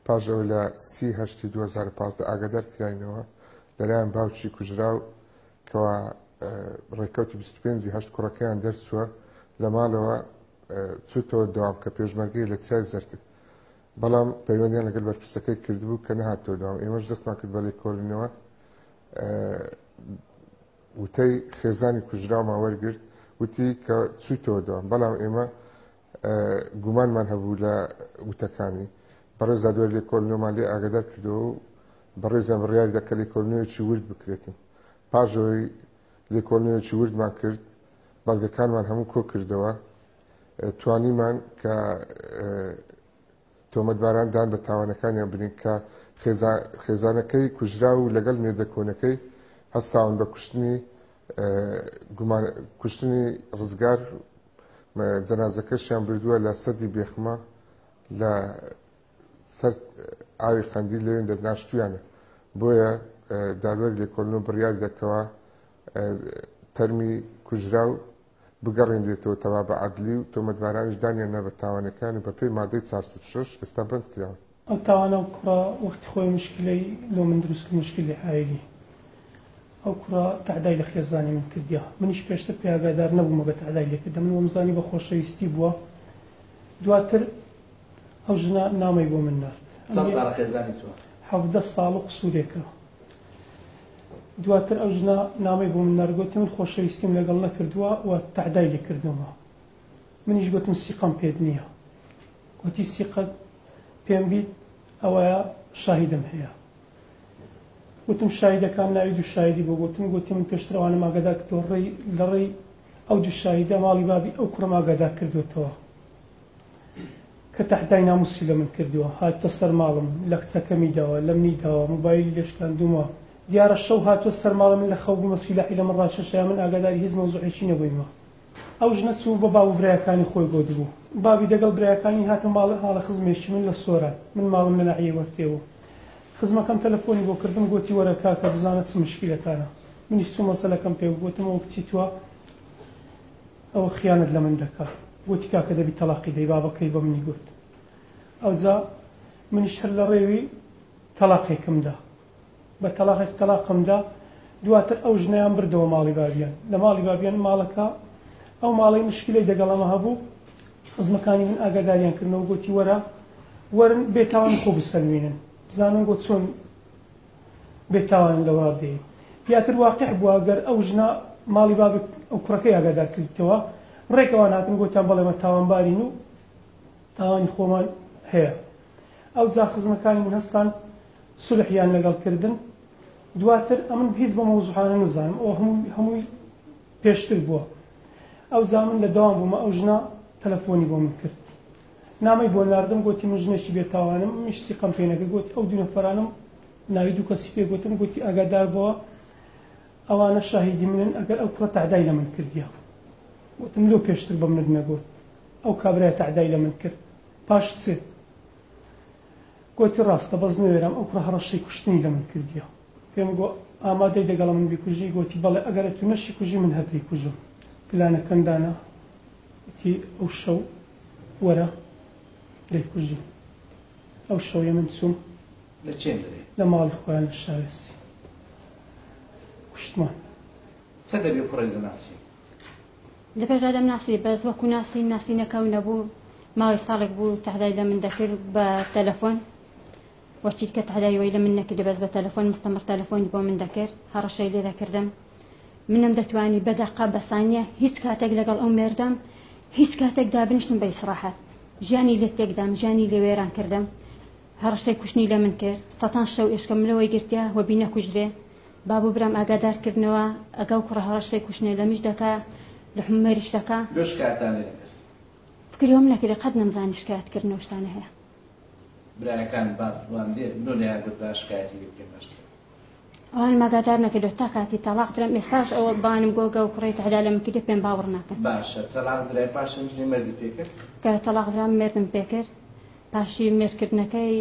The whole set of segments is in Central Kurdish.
پاش ئەو لە 2015 ئاگادار کراینەوە لەلایەن باوکی کوژرا و کەوا ڕێکەوتی 25 کوڕەکەیان دەرچووە لە ماڵەوە چوتەوە داوام کە پێشمەرگەی لە چای زەرتک بەڵام پەیوەندیان لەگەڵ بەرپرسەکەی کردبوو کە نەهاتەوە داوام ئێمەش دەستمان کرد بە لێکۆڵینەوە وتەی خێزانی کوژراومان وەرگرت وتی کە چوتەوە داوام بەڵام ئێمە گومانمان هەبوو لە وتەکانی بەڕێز دادوەری لێکۆڵینەوەمان لێ ئاگادار کردەوە و بەڕێزیان بڕیاری دەکە لێکۆڵینەوەیەکی ورد بکرێتن پاژەوەی لێکۆڵینەوەیەکی وردمان کرد بەڵگەکانمان هەموو کۆ کردەوە توانیمان کە تۆمەتباران دان بە تاوانەکانیان بنین کە خێزانەکەی کوژرا و لەگەڵ مێردە کۆنەکەی هەستاون بە کوشتنی ڕزگار جەنازەکەشیان بردووە لە سەدی بێخمە لە سەر ئاوی خەندی لەوێن دەرناشتویانە بۆیە دادوەری لێکۆڵینەوە بڕیاری دەکەوە تەرمی کوژرا و بگەڕێنرێتەوە تەوا بە عەدلی و تۆمەتبارانیش دانیانە بە تاوانەکان و بە پێی مادەی 406 ئێستا بند کراوە ئەو تاوانە کوڕە وەختی خۆی مشکلەی لۆ من دروست کرد مشکلی حایلی ئەو کوڕە تەعدای لە خێزانی من کردیا منیش پێشتر پێ ئاگادار نەبوومە بە تەعدای لێکردە من وەمزانی بە خۆشەویستی بووە دواتر ئەو ژنە نامەی بۆ من نارد چەند ساڵە خێزانی تۆ 17 ساڵ و قسوورێکە دواتر ئەو ژنە نامەی بۆ من نارگوتی من خۆشەویستیم لەگەڵ نەکردووە و تەعدای لێ کردومە منیش گوتم سیقەم پێت نییە گوتی سیقەت پێم بیت ئەوەیە شاهیدم هەیە گوتم شاهیدەکان ناوی دوو شاهیدی بۆ گوتی من پێشترەوانم ئاگادار کردەوە لە ڕێی ئەو دوو شاهیدە ماڵی بابی ئەو کوڕەم ئاگادار کردوێتەوە کە تەحدای ناموسی لە من کردووە هاتووە سەر ماڵم لە کچەکەمی داوە لە منی داوە مۆبایلی لێشکاندوومە دیارە شەو هاتووە سەر ماڵە من لە خەو بوومە سیلاحی لە من ڕاکێشەیە من ئاگاداری هیچ مەوزوعێکی نەبوویمە ئەو ژنە چوو بە باو برایەکانی خۆی بۆ دبوو بابی دەگەڵ برایەکانی هاتە ماڵە خزمێکی من لە سۆران من ماڵم لە ناحیە وەرتێەوە خزمەکەم تەلەفۆنی بۆ کردم گوتی وەرە کاکە بزانە چ مشکلەتانە منیش چوو مەسەلەکەم پێ گوتم ئەو کچی تووە ئەوە خیانەت لە من دەکات گوتی کاکە دەبی تەلاقی دەی بابەکەی بە منی گوت ئەوجا منیش هەر لە ڕێوی تەلاقێکمدا بە تەلاقمدا دواتر ئەو ژنەیان بردەوە ماڵی بابیان لە ماڵی بابیان ماڵەکە ئەو ماڵی مشکلەی دەگەڵەمە هەبوو خزمەکانی من ئاگاداریان کردنەوە گوتی وەرن بێتاوان خۆ بسەلمێنن بزانن گۆ چۆن بێتاوان لەوە بدەین دیاتر واقع بووە گەر ئەو ژنە ماڵی بابی ئەو کوڕەکەی ئاگادار کردیتەوە ڕێکەوان هاتن گوتیان بەڵێمە تاوانبارین و تاوانی خۆمان هەیە ئەو جا خزمەکانی من هەستان سولحیان لەگەڵ کردن دواتر ئەمن هیچ بە مەوزوعانە نزانم ئەو هەمووی پێشتر بووە ئەو جا من لە دەوام بوومە ئەو ژنە تەلەفۆنی بۆ من کرد نامەی بۆ ناردم گوتی من ژنێکی بێتاوانم میش سیقەم پێ نەکرد گوتی ئەو دوو نەفەرانم ناوی دوو کەسی پێ گوتن گوتی ئاگادار بووە ئەوانە شاهیدی منن ئەگەر ئەو کوڕە تەعدای لە من کردیا گوتم لۆ پێشتر بە منت نەگوت ئەو کابرای تەعدای لە من کرد پاش چ گوتی ڕاستە بەس نەوێرام ئەو کوڕە هەڕەشەی کوشتنی لە من کردیا پێم گۆ ئامادەی دەگەڵە من بیکوژی گوتی بەڵێ ئەگەرە تو نەشی کوژی من هەتەی کوژم پلانەکەندانە وتی ئەو شەو وەرە دەیکوژی ئەو شەویە من چووم لە چێن دەرێ لە ماڵی خۆیان لە شاوێسی کوشتمان چە دەبێ کوڕی لە ناسی لە پێشدا دەم ناسی بەس وەکو ناسی نەکەو نەبوو ماوەی ساڵێک بوو تەحدای لە من دەکرد بە تەلەفۆن وەچیت کە تەحدایەوەی لە من نەکرد بەس بە تەلەفۆن مستەمر تەلەفۆنی بۆ من دەکرد هەڕەشەی لێ دەکردم منم دەتوانی بەدەقە بە سانیە هیچ کاتێک لەگەڵ ئەو مێردەم هیچ کاتێک دابنیشتم بە ئیسراحەت ژیانی لێ تێکدام ژیانی لێ وێران کردم هەڕەشەی کوشتنی لە من کرد سەتان شەو ئێشکەم لەوەی گرتیا وەبی نەکوژرێ بابوو برام ئاگادارکردنەوە ئەگەڵ کوڕە هەڕەشەی کوشتنێ لە میش دەکا لە حمەریش دەکا لۆش کاتانێ دەکرد فکرێوم نەکرێ قەت نەمزانی شکایەتکردنەوە شتانە هەیە برایەکان بابوان دێ نۆنیا گوت بە شکایەتی لێ بکەین باشتر ئەوان ماگادار نەکردو تا کاتی تەلاق درم ئێستاش ئەوە بانم گۆگە و کوڕی تەحدا لە من کردێ پێم باوەڕ ناکەن باشە تەلاق درای پاش ژنی مەردی پێ کرد کە تەلاق درام مێردم پێ کرد پاشی مێردکردنەکەی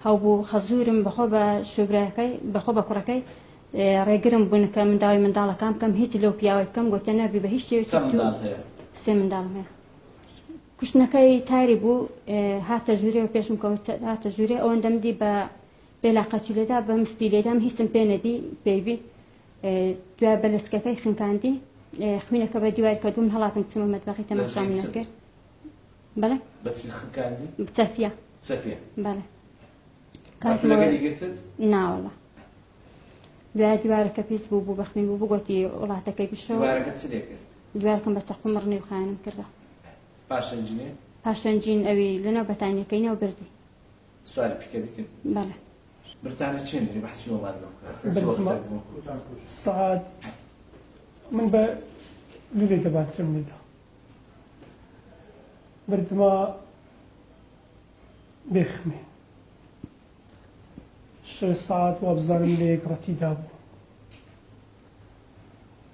هەوبوو خەزورم بەخۆ بە شوبرایەکەی بەخۆ بە کوڕەکەی ڕێگرم بوون کە منداڵی منداڵەکان بکەم هیچ لەو پیاوەی بکەم گوتیان نەبی بە هیچ شێوێکی سێ منداڵم هەیە کوشتنەکەی تاری بوو هاتە ژوورێ و پێشم کەوت هاتە ژوورێ ئەوەندەمدی بە بێلاقەچی لێدا بە مستی لێدام هیچم پێ نەدی پێیبی دوای بەلەسکەکەی خنکاندی خمینەکە بە دیوار کە دوم هەڵاتم چمە مەتبەقی تەماشامی نەکرد بەڵێ بەچی خنکاندی سەفیە سەفیە بەڵێ کاتلەگەری گرتت ناوەڵە دوای دیوارەکە پیس بوو بوو بەخمین بوو بگوتی وڵاتەکەی بشەوە دیوارەکە چ لێ کرد دیوارکەم بە چەقم ڕنی و خانم کردە پاشەنجینێ پاشەنجین ئەوی لەناو بەتانیەکەی ناو بردی سواری پیکەری کرد بەڵێ برتانە چێنری بەحسی وەمان سعات من بە لولێ دەبات سم لێدا بردما بێخمێ 6 ساعت وابزانم لە یەکڕەتیدا بوو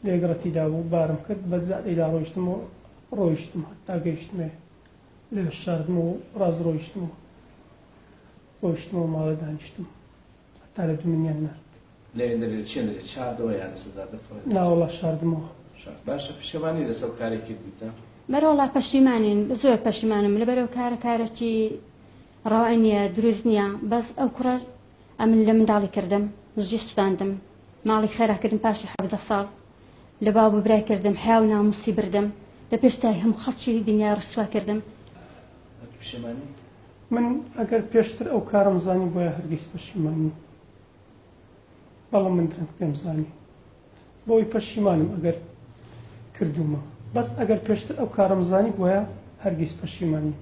لە یەکڕەتیدا بوو بارم کرد بە زادەیدا ڕۆیشتم و ڕۆیشتم هەتا گەیشتمێ لێ شاردم و ڕاز ڕۆیشتمەوە ڕۆیشتمەوە ماڵە دانیشتم هەتا لە دومنیان نرد لێن دەرێت چێن دەرێت چاردەوە یان سەدا دەفڕێت ناوەڵا شاردمەوە باشە پشەوانی لەسەر کاری کردیتە بەرەوەڵا پەشیمانین زۆر پەشیمانم لەبەرەوە کارێکی ڕەوای نییە دروست نییە بەس ئەو کوڕە ئەمن لە منداڵی کردم ژی سوتاندم ماڵی خێراکردم پاشی 17 ساڵ لە باو ببرای کردم حیا و ناموسی بردم لە پێشتای هەموو خەڵکی دنیا ڕسوا کردم پشەمانی من ئەگەر پێشتر ئەو کارم زانی بۆیە هەرگیز پەشیمانی بەڵام من درەنگ پێم زانی بۆی پەشیمانم ئەگەر کردومە بەس ئەگەر پێشتر ئەو کارم زانی بۆیە هەرگیز پەشیمانی